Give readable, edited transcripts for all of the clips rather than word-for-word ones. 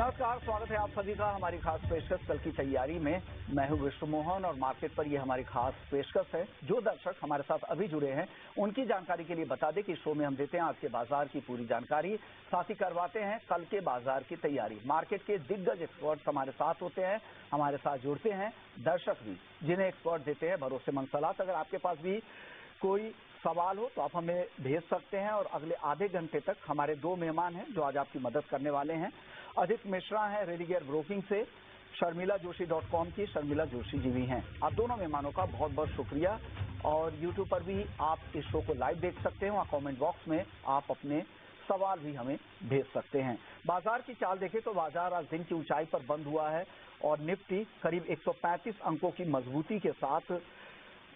नमस्कार, स्वागत है आप सभी का हमारी खास पेशकश कल की तैयारी में। मैं हूं विष्णु मोहन और मार्केट पर ये हमारी खास पेशकश है। जो दर्शक हमारे साथ अभी जुड़े हैं उनकी जानकारी के लिए बता दें कि शो में हम देते हैं आज के बाजार की पूरी जानकारी, साथ ही करवाते हैं कल के बाजार की तैयारी। मार्केट के दिग्गज एक्सपर्ट्स हमारे साथ होते हैं, हमारे साथ जुड़ते हैं दर्शक भी, जिन्हें एक्सपर्ट देते हैं भरोसेमंद सलाह। अगर आपके पास भी कोई सवाल हो तो आप हमें भेज सकते हैं और अगले आधे घंटे तक हमारे दो मेहमान हैं जो आज आपकी मदद करने वाले हैं। अदित मिश्रा हैं रेलिगेयर ब्रोकिंग से, शर्मिला जोशी .com की शर्मिला जोशी जी भी हैं। आप दोनों मेहमानों का बहुत बहुत शुक्रिया। और यूट्यूब पर भी आप इस शो को लाइव देख सकते हैं, वहाँ कमेंट बॉक्स में आप अपने सवाल भी हमें भेज सकते हैं। बाजार की चाल देखें तो बाजार आज दिन की ऊंचाई पर बंद हुआ है और निफ्टी करीब 135 अंकों की मजबूती के साथ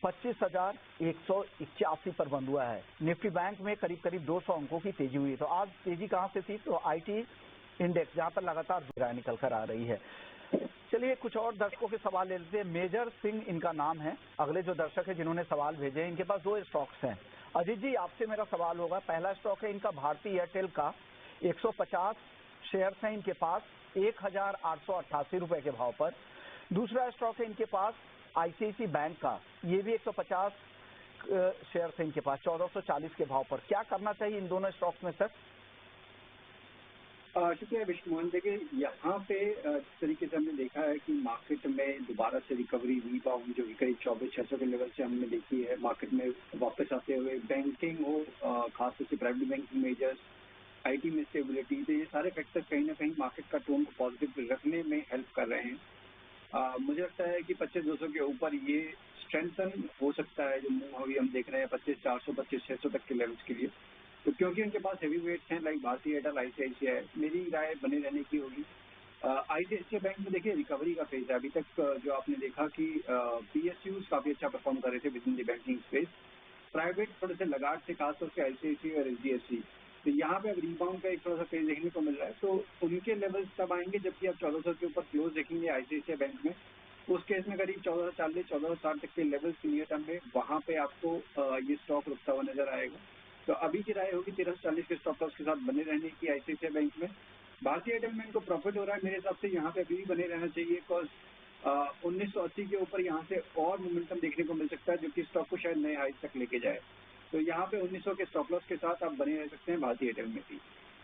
25,181 पर बंद हुआ है। निफ्टी बैंक में करीब करीब 200 अंकों की तेजी हुई। तो आज तेजी कहां से थी? तो आईटी इंडेक्स, जहां पर लगातार राय निकल कर आ रही है। चलिए कुछ और दर्शकों के सवाल ले लेते हैं। मेजर सिंह इनका नाम है। अगले जो दर्शक है जिन्होंने सवाल भेजे हैं, इनके पास दो स्टॉक्स हैं। अजीत जी, आपसे मेरा सवाल होगा। पहला स्टॉक है इनका भारतीय एयरटेल का, 150 शेयर्स हैं इनके पास 1,888 रुपए के भाव पर। दूसरा स्टॉक है इनके पास आईसीआईसी बैंक का, ये भी 150 शेयर्स हैं इनके पास 1440 के भाव पर। क्या करना चाहिए इन दोनों स्टॉक्स में सर? क्योंकि विष्णु मोहन, देखिए यहाँ पे जिस तरीके से हमने देखा है कि मार्केट में दोबारा से रिकवरी रीबाउंड जो कि करीब 24,600 के लेवल से हमने देखी है, मार्केट में वापस आते हुए बैंकिंग हो, खासतौर से प्राइवेट बैंकिंग मेजर्स, आईटी में स्टेबिलिटी, तो ये सारे फैक्टर कहीं ना कहीं मार्केट का टोन को पॉजिटिव रखने में हेल्प कर रहे हैं। मुझे लगता है कि 25,200 के ऊपर ये स्ट्रेंथन हो सकता है। जो मूव अभी हम देख रहे हैं 25,400 25,600 तक के लेवल्स के लिए, तो क्योंकि उनके पास हेवी वेट्स हैं लाइक भारतीय एयरटेल, आईसीआईसीआई, मेरी राय बने रहने की होगी। आईसीआईसीआई बैंक में देखिए रिकवरी का फेज है अभी तक। जो आपने देखा कि पीएसयूज काफी अच्छा परफॉर्म कर रहे थे with in the banking space, private थोड़े से लगाट थे, खासतौर से आईसीआईसीआई और एचडीएफसी। तो यहाँ पे अब रिबाउंड का एक थोड़ा सा फेज देखने को मिल रहा है। तो उनके लेवल्स तब आएंगे जबकि आप 1400 के ऊपर क्लोज देखेंगे आईसीआईसीआई बैंक में। उस केस में करीब 1440 1460 तक के लेवल्स नियर टर्म में वहां पे आपको ये स्टॉक रुकता हुआ नजर आएगा। तो अभी की राय होगी 1340 के स्टॉप लॉस के साथ बने रहने की आईसीआईसीआई बैंक में। भारतीय एयरटेल में इनको प्रॉफिट हो रहा है, मेरे हिसाब से यहाँ पे अभी भी बने रहना चाहिए, बिकॉज 1980 के ऊपर यहाँ से और मोमेंटम देखने को मिल सकता है जो कि स्टॉक को शायद नए हाइट तक लेके जाए। तो यहाँ पे 1900 के स्टॉप लॉस के साथ आप बने रह सकते हैं भारतीय एयरटेल में भी।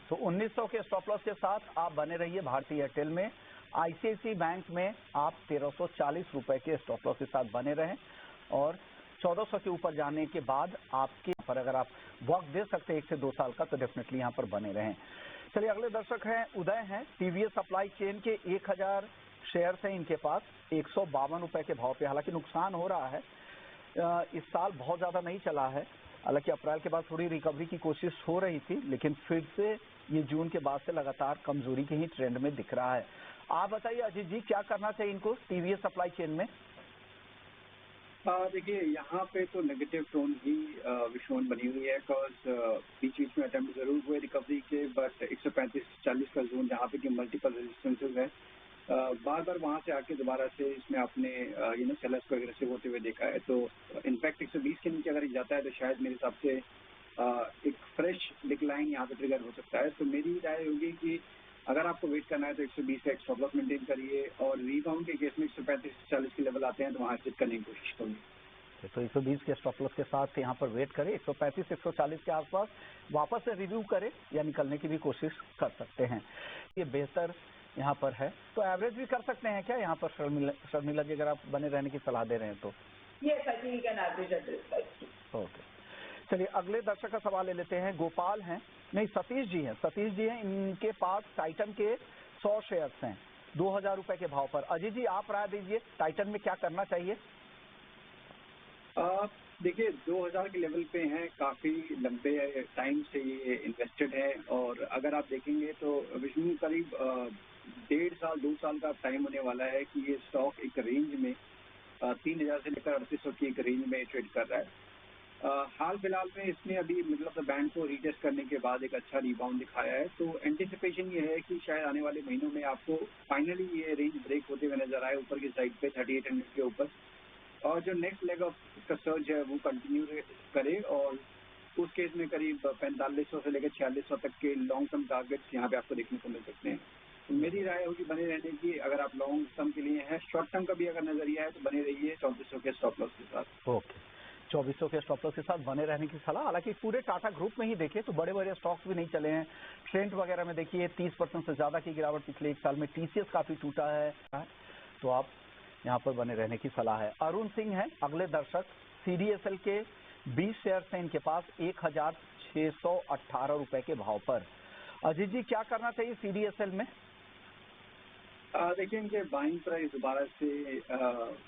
तो 1900 के स्टॉप लॉस के साथ आप बने रहिए भारतीय एयरटेल में। आईसीआईसीआई बैंक में आप 1340 रुपए के स्टॉप लॉस के साथ बने रहें और 1400 के ऊपर जाने के बाद आपके पर अगर आप वक्त दे सकते हैं 1 से 2 साल का, तो डेफिनेटली यहाँ पर बने रहें। चलिए अगले दर्शक हैं उदय हैं, टीवीएस सप्लाई चेन के 1000 शेयर्स हैं इनके पास 152 रुपए के भाव पे। हालांकि नुकसान हो रहा है, इस साल बहुत ज्यादा नहीं चला है। हालांकि अप्रैल के बाद थोड़ी रिकवरी की कोशिश हो रही थी, लेकिन फिर से ये जून के बाद से लगातार कमजोरी के ही ट्रेंड में दिख रहा है। आप बताइए अजीत जी, क्या करना चाहिए इनको टीवीएस सप्लाई चेन में? देखिए यहाँ पे तो नेगेटिव टोन ही विश्वान बनी हुई है, बिकॉज बीच बीच में अटेम्प्ट जरूर हुए रिकवरी के, बट 135-40 का जोन जहाँ पे कि मल्टीपल रेजिस्टेंसेज है, बार बार वहाँ से आके दोबारा से इसमें आपने सेलर्स को एग्रेसिव होते हुए देखा है। तो इनफैक्ट 120 के नीचे अगर जाता है तो शायद मेरे हिसाब से एक फ्रेश डिक्लाइन यहाँ पे ट्रिगर हो सकता है। तो मेरी राय होगी कि अगर आपको वेट करना है तो 120 का एक स्टॉप लॉस मेंटेन करिए, और रीबाउंड के केस में 135-40 के लेवल आते हैं तो वहाँ एग्जिट करने की कोशिश करिए। तो 120 के स्टॉप लॉस के साथ यहाँ पर वेट करें, 135-140 के आसपास वापस से रिव्यू करें या निकलने की भी कोशिश कर सकते हैं। ये बेहतर यहाँ पर है। तो एवरेज भी कर सकते हैं क्या यहाँ पर शर्मिला जी, अगर आप बने रहने की सलाह दे रहे हैं तो? Yes, I think you can average at this. Okay, चलिए अगले दर्शक का सवाल ले लेते हैं। गोपाल हैं, नहीं सतीश जी हैं, सतीश जी हैं, इनके पास टाइटन के 100 शेयर्स हैं 2000 रुपए के भाव पर। अजीत जी आप राय दीजिए, टाइटन में क्या करना चाहिए? देखिए 2000 के लेवल पे हैं, काफी लंबे टाइम से ये इन्वेस्टेड है, और अगर आप देखेंगे तो विष्णु करीब 1.5 साल 2 साल का टाइम होने वाला है कि ये स्टॉक एक रेंज में 3000 से लेकर 3800 की एक रेंज में ट्रेड कर रहा है। हाल फिलहाल में इसने अभी मतलब बैंक को रीटेस्ट करने के बाद एक अच्छा रिबाउंड दिखाया है। तो एंटिसिपेशन ये है कि शायद आने वाले महीनों में आपको फाइनली ये रेंज ब्रेक होते हुए नजर आए ऊपर की साइड पे 3800 के ऊपर, और जो नेक्स्ट लेग ऑफ इसका सर्ज है वो कंटिन्यू करे, और उस केस में करीब 4500 से लेकर 4600 तक के लॉन्ग टर्म टारगेट्स यहाँ पे आपको देखने को मिल सकते हैं। मेरी राय होगी बने रहने की। अगर आप लॉन्ग टर्म के लिए हैं, शॉर्ट टर्म का भी अगर नजरिया है तो बने रहिए 3400 के स्टॉप लॉस के साथ। ओके, 2400 के स्टॉप लॉस के साथ बने रहने की सलाह। हालांकि पूरे टाटा ग्रुप में ही देखें तो बड़े बड़े स्टॉक्स भी नहीं चले हैं। ट्रेंड वगैरह में देखिए 30% से ज्यादा की गिरावट पिछले एक साल में। टीसीएस काफी टूटा है, तो आप यहाँ पर बने रहने की सलाह है। अरुण सिंह है अगले दर्शक, सीडीएसएल के 20 शेयर हैं इनके पास 1618 रुपए के भाव पर। अजीत जी, क्या करना चाहिए सीडीएसएल में? देखिए, इनके बाइंग प्राइस दोबारा से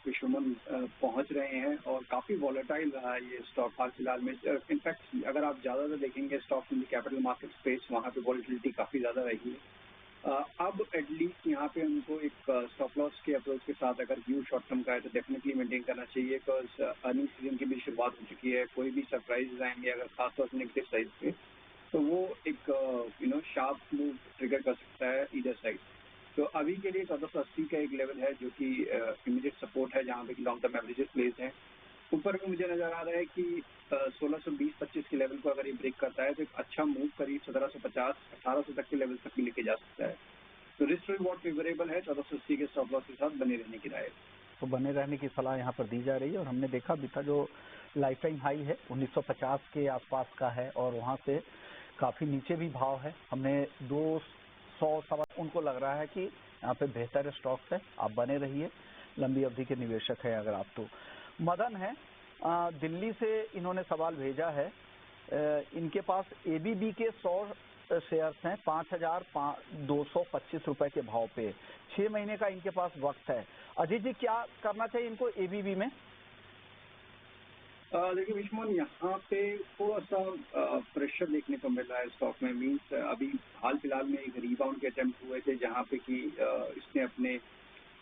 विश्वमन पहुंच रहे हैं और काफी वॉलेटाइल रहा है ये स्टॉक हाल फिलहाल में। इनफैक्ट अगर आप ज्यादातर देखेंगे stock in the capital market space, वहां पे वॉलेटिलिटी काफी ज्यादा रही है। अब एटलीस्ट यहाँ पे उनको एक स्टॉप लॉस के अप्रोच के साथ अगर व्यू शॉर्ट टर्म का है तो डेफिनेटली मेंटेन करना चाहिए, बिकॉज अर्निंग सीजन की भी शुरुआत हो चुकी है। कोई भी सरप्राइजेज आएंगे अगर खासतौर से नेगेटिव साइड पे, तो वो एक शार्प मूव ट्रिगर कर सकता है ईदर साइड। तो अभी के लिए 1480 का एक लेवल है जो कि इमीडिएट सपोर्ट है, जहाँ पे लॉन्ग टर्म एवरेजेस प्लेस हैं। ऊपर में मुझे नजर आ रहा है कि 1620-25 के लेवल को अगर ये ब्रेक करता है तो एक अच्छा मूव करीब 1750-1800 तक के लेवल तक भी लेके जा सकता है। तो रिस्क रिवॉर्ड फेवरेबल है, 1480 के स्टॉप लॉस के साथ बने रहने की राय। तो बने रहने की सलाह यहाँ पर दी जा रही है। और हमने देखा भी था जो लाइफ टाइम हाई है 1950 के आसपास का है और वहाँ से काफी नीचे भी भाव है। हमने 200 उनको लग रहा है कि यहाँ पे बेहतर स्टॉक्स है, आप बने रहिए, लंबी अवधि के निवेशक है अगर आप तो। मदन है दिल्ली से, इन्होंने सवाल भेजा है। इनके पास एबीबी के 100 शेयर्स हैं 5225 रुपए के भाव पे। 6 महीने का इनके पास वक्त है। अजीत जी, क्या करना चाहिए इनको एबीबी में? देखिए विश्वमन, यहाँ पे थोड़ा सा प्रेशर देखने को मिल रहा है स्टॉक में। मीन्स अभी हाल फिलहाल में एक रिबाउंड के अटेम्प्ट हुए थे जहाँ पे कि इसने अपने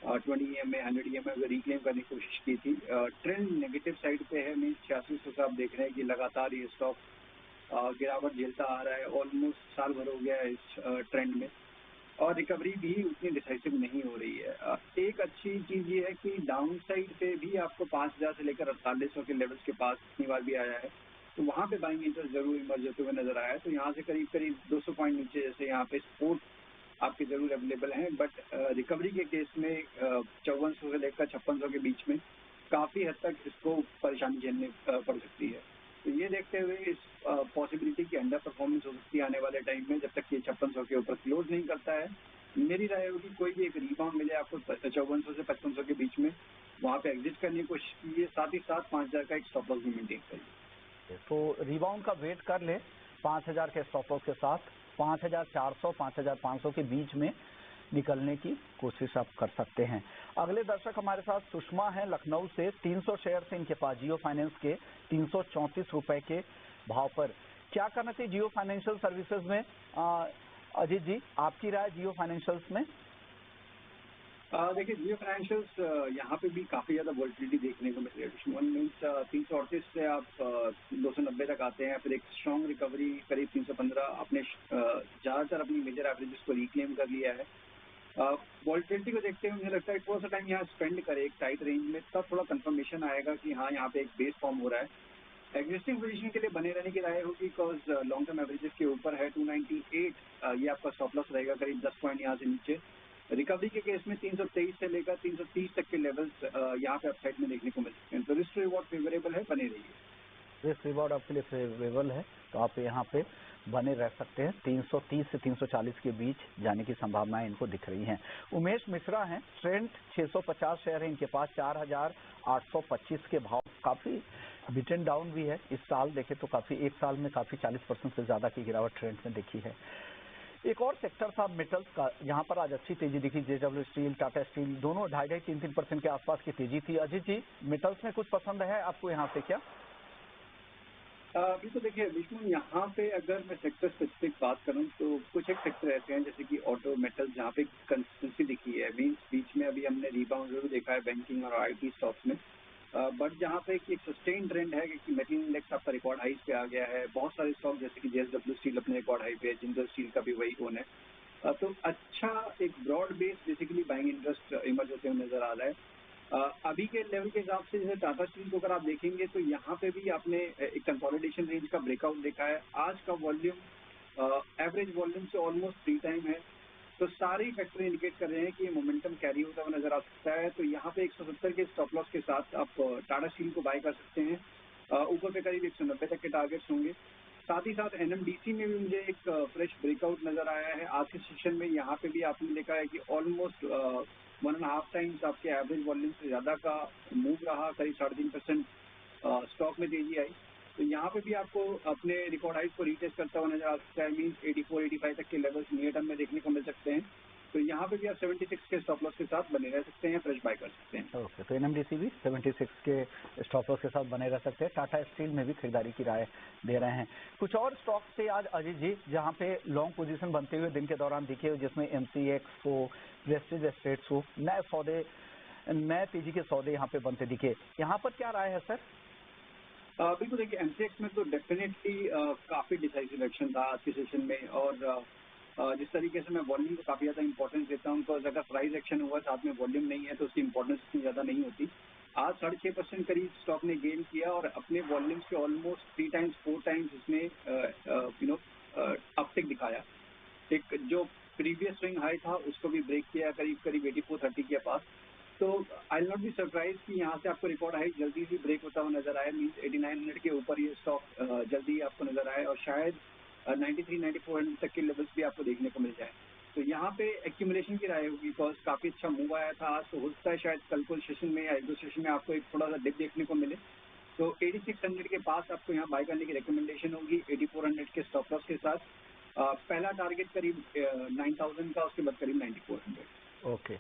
20 EM में 100 EM में रिक्लेम करने की कोशिश की थी। ट्रेंड नेगेटिव साइड पे है। मीन्स 8600 से आप देख रहे हैं कि लगातार ये स्टॉक गिरावट झेलता आ रहा है। ऑलमोस्ट साल भर हो गया है इस ट्रेंड में और रिकवरी भी उतनी डिसाइसिव नहीं हो रही है। एक अच्छी चीज ये है कि डाउन साइड पे भी आपको 5000 से लेकर 4800 के लेवल्स के पास कितनी बार भी आया है, तो वहां पे बाइंग इंटरेस्ट जरूर इमर्ज होते हुए नजर आया है। तो यहाँ से करीब करीब 200 पॉइंट नीचे जैसे यहाँ पे सपोर्ट आपके जरूर अवेलेबल हैं। बट रिकवरी के केस में 5400 से लेकर 5600 के बीच में काफी हद तक इसको परेशानी झेलनी पड़ सकती है। तो ये देखते हुए इस पॉसिबिलिटी की अंडर परफॉर्मेंस हो सकती है आने वाले टाइम में, जब तक ये 5600 के ऊपर क्लोज नहीं करता है। मेरी राय होगी कोई भी एक रिबाउंड मिले आपको 5400 से 5500 के बीच में, वहां पे एग्जिट करने की कोशिश कीजिए। साथ ही साथ 5000 का एक स्टॉप लॉस भी मेंटेन करिए। तो रिबाउंड का वेट कर ले 5000 के स्टॉप लॉस के साथ। 5400 5500 के बीच में निकलने की कोशिश आप कर सकते हैं। अगले दर्शक हमारे साथ सुषमा है लखनऊ से। 300 शेयर से इनके पास जियो फाइनेंस के 334 रुपए के भाव पर। क्या करना चाहिए जियो फाइनेंशियल सर्विसेज में? अजीत जी, आपकी राय जियो फाइनेंशियल्स में? देखिए, जियो फाइनेंशियल्स यहाँ पे भी काफी ज्यादा वॉलिटिलिटी देखने को मिल रही है। वन मीन्स 338 से आप 290 तक आते हैं, फिर एक स्ट्रॉन्ग रिकवरी करीब 315। आपने ज्यादातर अपनी मेजर एवरेजेस को रिक्लेम कर लिया है। वॉलिटिलिटी को देखते हुए मुझे लगता है थोड़ा सा टाइम यहाँ स्पेंड करे एक टाइट रेंज में, तब थोड़ा कंफर्मेशन आएगा कि हाँ यहाँ पे एक बेस फॉर्म हो रहा है। एग्जिस्टिंग पोजीशन के लिए बने रहने की राय होगी, बिकॉज लॉन्ग टर्म एवरेजेस के ऊपर है 298। ये आपका स्टॉप लॉस रहेगा करीब 10 पॉइंट यहाँ से नीचे। रिकवरी के केस में 323 से लेकर 330 तक के लेवल्स यहाँ पे अपसाइड में देखने को मिल सकते हैं। तो रिस्क रिवॉर्ड फेवरेबल है, बने रहिए। रिस्क रिवॉर्ड आपके लिए फेवरेबल है तो आप यहाँ पे बने रह सकते हैं। 330 से 340 के बीच जाने की संभावनाएं इनको दिख रही हैं। उमेश मिश्रा हैं, ट्रेंट 650 शेयर है इनके पास 4825 के भाव। काफी बिटन डाउन भी है इस साल, देखे तो काफी एक साल में काफी 40% से ज्यादा की गिरावट ट्रेंड में देखी है। एक और सेक्टर था मेटल्स का, यहाँ पर आज अच्छी तेजी दिखी। JW स्टील, टाटा स्टील दोनों 2.5-3% के आसपास की तेजी थी। अजीत जी, मेटल्स में कुछ पसंद है आपको यहाँ से क्या? अभी तो देखिए विष्णु, यहाँ पे अगर मैं सेक्टर स्पेसिफिक बात करूँ तो कुछ एक सेक्टर ऐसे हैं जैसे कि ऑटो, मेटल, जहाँ पे कंसिस्टेंसी दिखी है। मीन्स बीच में अभी हमने रिबाउंड जरूर देखा है बैंकिंग और IT स्टॉक्स में, बट जहाँ पे एक सस्टेन ट्रेंड है कि मेटल इंडेक्स आपका रिकॉर्ड हाई पे आ गया है। बहुत सारे स्टॉक जैसे कि JSW स्टील अपने रिकॉर्ड हाई पे है, जिंदल स्टील का भी वही ओन है। तो अच्छा एक broad base basically buying interest emerge होते हुए नजर आ रहा है। अभी के लेवल के हिसाब से जैसे टाटा स्टील को अगर आप देखेंगे तो यहाँ पे भी आपने एक कंसोलिडेशन रेंज का ब्रेकआउट देखा है। आज का वॉल्यूम एवरेज वॉल्यूम से ऑलमोस्ट 3 टाइम है। तो सारे फैक्टर इंडिकेट कर रहे हैं कि मोमेंटम कैरी होता हुआ नजर आ सकता है। तो यहाँ पे 170 के स्टॉप लॉस के साथ आप टाटा स्टील को बाय कर सकते हैं। ऊपर पे करीब 190 तक के टारगेट्स होंगे। साथ ही साथ एनएमडीसी में भी मुझे एक फ्रेश ब्रेकआउट नजर आया है। आज के सेशन में यहाँ पे भी आपने देखा है कि ऑलमोस्ट 1.5 टाइम्स आपके एवरेज वॉल्यूम से ज्यादा का मूव रहा, करीब 3.5% स्टॉक में तेजी आई। तो यहाँ पे भी आपको अपने रिकॉर्ड हाइज को रीटेस्ट करता हुआ नजर आ सकता है। मीन्स 84-85 तक के लेवल्स नियर टर्म में देखने को मिल सकते हैं। तो यहाँ पे भी आप 76 के स्टॉप लॉस के साथ बने रह सकते हैं, फ्रेश बाय कर सकते हैं। ओके, तो एनएमडीसी भी 76 के स्टॉप लॉस के साथ बने रह सकते हैं। टाटा स्टील में भी खरीदारी की राय दे रहे हैं। कुछ और स्टॉक थे आज अजीत जी जहां पे लॉन्ग पोजीशन बनते हुए दिन के दौरान दिखे, जिसमें एमसीएक्स हो, वेस्टेज एस्टेट्स हो, नए तेजी के सौदे यहाँ पे बनते दिखे। यहाँ पर क्या राय है सर? बिल्कुल, देखिए एमसीएक्स में तो डेफिनेटली काफी डिसाइसिव एक्शन था आज के सेशन में। और जिस तरीके से मैं वॉल्यूम को काफी ज्यादा इंपॉर्टेंस देता हूँ, तो अगर प्राइस एक्शन हुआ साथ में वॉल्यूम नहीं है तो उसकी इंपॉर्टेंस इतनी ज्यादा नहीं होती। आज 6.5% करीब स्टॉक ने गेन किया और अपने वॉल्यूम्स के ऑलमोस्ट 3 टाइम्स 4 टाइम्स इसने अपटिक दिखाया। एक जो प्रीवियस स्विंग हाई था उसको भी ब्रेक किया, करीब 84-30 के पास। तो I will not be surprise कि यहाँ से आपको रिकॉर्ड हाई जल्दी ही ब्रेक होता हुआ नजर आए। मीन्स 8900 के ऊपर ये स्टॉक जल्दी ही आपको नजर आए और शायद 93-9400 तक के लेवल्स भी आपको देखने को मिल जाए। तो यहाँ पे एक्यूमुलेशन की राय होगी, बिकॉज काफी अच्छा मूव आया था आज। तो हो सकता है शायद कल को सेशन में या एक दो सेशन में आपको एक थोड़ा सा डिप देखने को मिले। तो 8600 के पास आपको यहाँ बाय करने की रिकमेंडेशन होगी 8400 के स्टॉप लॉस के साथ। पहला टारगेट करीब 9000 का, उसके बाद करीब 9400। ओके,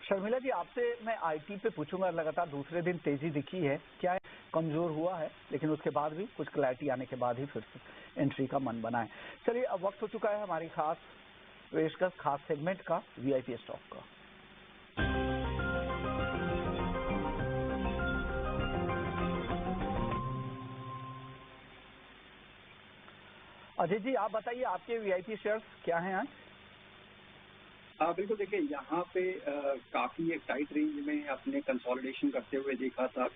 शर्मिला जी आपसे मैं आईटी पे पूछूंगा। लगातार दूसरे दिन तेजी दिखी है, क्या है कमजोर हुआ है, लेकिन उसके बाद भी कुछ क्लैरिटी आने के बाद ही फिर से एंट्री का मन बना है। चलिए, अब वक्त हो चुका है हमारी खास पेशकश, खास सेगमेंट का, वीआईपी स्टॉक का। अजय जी आप बताइए, आपके वीआईपी शेयर्स क्या हैं आज? बिल्कुल, देखिए यहाँ पे काफी एक टाइट रेंज में अपने कंसोलिडेशन करते हुए देखा था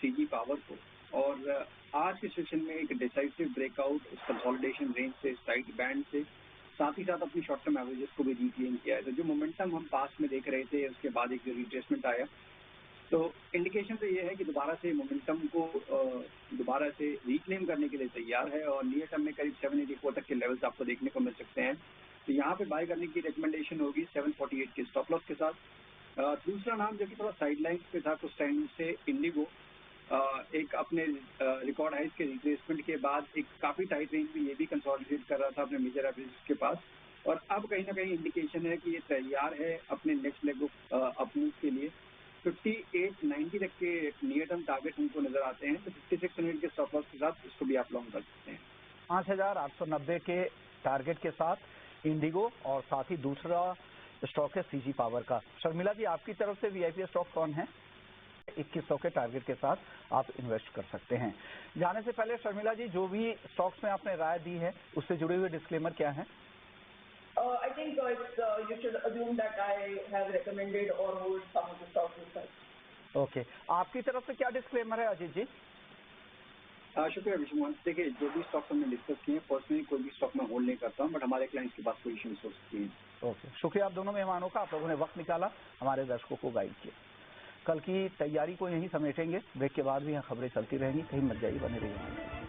सीजी पावर को। और आज के सेशन में एक डिसाइसिव ब्रेकआउट उस कंसोलिडेशन रेंज से, टाइट बैंड से, साथ ही साथ अपनी शॉर्ट टर्म एवरेजेस को भी रीक्लेम किया है। तो जो मोमेंटम हम पास्ट में देख रहे थे उसके बाद एक जो रिट्रेसमेंट आया, तो इंडिकेशन तो ये है कि दोबारा से मोमेंटम को दोबारा से रिक्लेम करने के लिए तैयार है और नियर टर्म में करीब 784 तक के लेवल्स आपको देखने को मिल सकते हैं। तो यहाँ पे बाय करने की रिकमेंडेशन होगी 748 के स्टॉप लॉस के साथ। दूसरा नाम जो कि थोड़ा साइडलाइन पे था कुछ टाइम से, इंडिगो, एक अपने रिकॉर्ड हाइज के रिट्रेसमेंट के बाद एक काफी टाइट रेंज में ये भी कंसोलिडेट कर रहा था अपने मेजर एवरेज के पास। और अब कहीं ना कहीं इंडिकेशन है कि ये तैयार है अपने नेक्स्ट लेग अप मूव के लिए। 5890 तक के नियर टर्म टारगेट हमको नजर आते हैं। तो 5600 के स्टॉप लॉस के साथ इसको भी आप लॉन्ग कर सकते हैं। 5890 के टारगेट के साथ इंडिगो, और साथ ही दूसरा स्टॉक है सीजी पावर का। शर्मिला जी आपकी तरफ से वीआईपी स्टॉक कौन है? 2100 के टारगेट के साथ आप इन्वेस्ट कर सकते हैं। जाने से पहले शर्मिला जी, जो भी स्टॉक्स में आपने राय दी है उससे जुड़े हुए डिस्क्लेमर क्या है? I think you should assume that I have recommended or hold some of the stocks itself. Okay, आपकी तरफ से क्या डिस्क्लेमर है अजीत जी? शुक्रिया विष्णुमान। देखिए, जो भी स्टॉक हमने डिस्कस किए हैं, पर्सनली कोई भी स्टॉक मैं होल्ड नहीं करता हूँ, बट हमारे क्लाइंट्स के पास पोजीशंस हो सकती हैं। ओके, शुक्रिया आप दोनों मेहमानों का, आप लोगों ने वक्त निकाला, हमारे दर्शकों को गाइड किया। कल की तैयारी को यहीं समेटेंगे, ब्रेक के बाद भी यहाँ खबरें चलती रहेंगी, कहीं मत जाइए, बने रहिए।